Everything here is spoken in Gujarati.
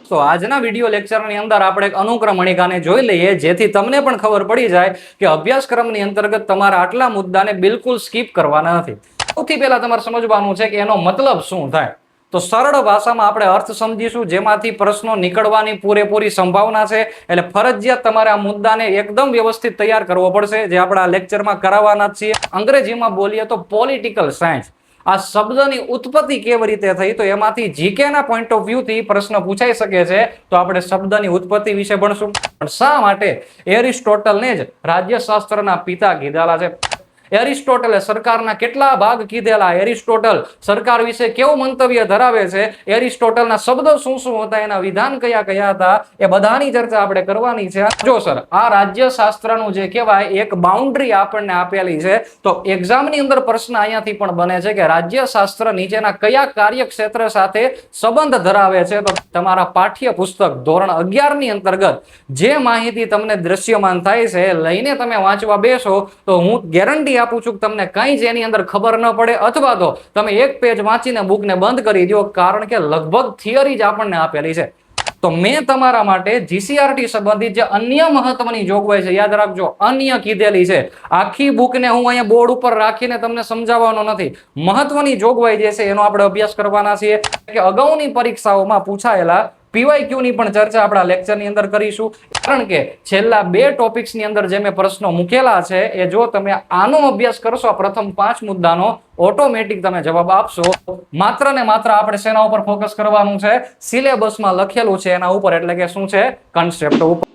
તો આજના વિડીયો લેક્ચરની અંદર આપણે એક અનુક્રમણિકાને જોઈ લઈએ, જેથી તમને પણ ખબર પડી જાય કે અભ્યાસક્રમની અંતર્ગત તમારા આટલા મુદ્દાને બિલકુલ સ્કીપ કરવાના નથી. સૌથી પહેલા તમારે સમજવાનું છે કે એનો મતલબ શું થાય. તો સરળ ભાષામાં આપણે અર્થ સમજીશું, જેમાંથી પ્રશ્નો નીકળવાની પૂરેપૂરી સંભાવના છે. એટલે ફરજિયાત તમારે આ મુદ્દાને એકદમ વ્યવસ્થિત તૈયાર કરવો પડશે, જે આપણે આ લેક્ચરમાં કરાવવાના છીએ. અંગ્રેજીમાં બોલીએ તો પોલિટિકલ સાયન્સ. આ શબ્દની ઉત્પત્તિ કેવી રીતે થઈ, તો એમાંથી જીકે ના પોઈન્ટ ઓફ વ્યૂ થી પ્રશ્ન પૂછાઈ શકે છે. તો આપણે શબ્દની ઉત્પત્તિ વિશે ભણશું. પણ શા માટે એરિસ્ટોટલને જ રાજ્યશાસ્ત્રના પિતા કીધેલા છે? એરિસ્ટોટલે સરકારના કેટલા ભાગ કીધેલા? એરિસ્ટોટલ સરકાર વિશે કેવું મંતવ્ય ધરાવે છે? એરિસ્ટોટલના શબ્દો શું શું હતા? એના વિધાન કયા કયા હતા? એ બધાની ચર્ચા આપણે કરવાની છે. જો સર, આ રાજ્યશાસ્ત્રનું જે કહેવાય એક બાઉન્ડ્રી આપણને આપેલી છે. તો એક્ઝામની અંદર પ્રશ્ન અહીંયાથી પણ બને છે કે રાજ્યશાસ્ત્ર નીચેના કયા કાર્યક્ષેત્ર સાથે સંબંધ ધરાવે છે? તો તમારા પાઠ્યપુસ્તક ધોરણ 11 ની અંતર્ગત જે માહિતી તમને દ્રશ્યમાન થાય છે, લઈને તમે વાંચવા બેસો તો હું ગેરંટી આપું છું કે તમને કઈ જ એની અંદર ખબર ન પડે, અથવા તો તમે એક પેજ વાંચીને બુકને બંધ કરી દો, કારણ કે લગભગ થિયરી જ આપણને આપેલી છે. તો મેં તમારા માટે જીસીઆરટી સંબંધિત જે અન્ય મહત્વની જોગવાઈ છે, યાદ રાખજો, અન્ય કીધેલી છે. આખી બુકને હું અહીંયા બોર્ડ ઉપર રાખીને તમને સમજાવવાનો નથી. મહત્વની જોગવાઈ જે છે એનો આપણે અભ્યાસ કરવાના છીએ. કે અગાઉની પરીક્ષાઓમાં પૂછાયેલા PYQ ની પણ ચર્ચા આપણા લેક્ચરની અંદર કરીશું. કારણ કે છેલ્લા 2 ટોપિક્સની અંદર જે મેં પ્રશ્નો મૂકેલા છે, એ જો તમે આનો અભ્યાસ કરશો, પ્રથમ 5 મુદ્દાનો, ઓટોમેટિક તમે જવાબ આપશો. માત્ર ને માત્ર આપણે શેના ઉપર ફોકસ કરવાનું છે? સિલેબસમાં લખેલું છે એના ઉપર, એટલે કે શું છે? કન્સેપ્ટ ઉપર.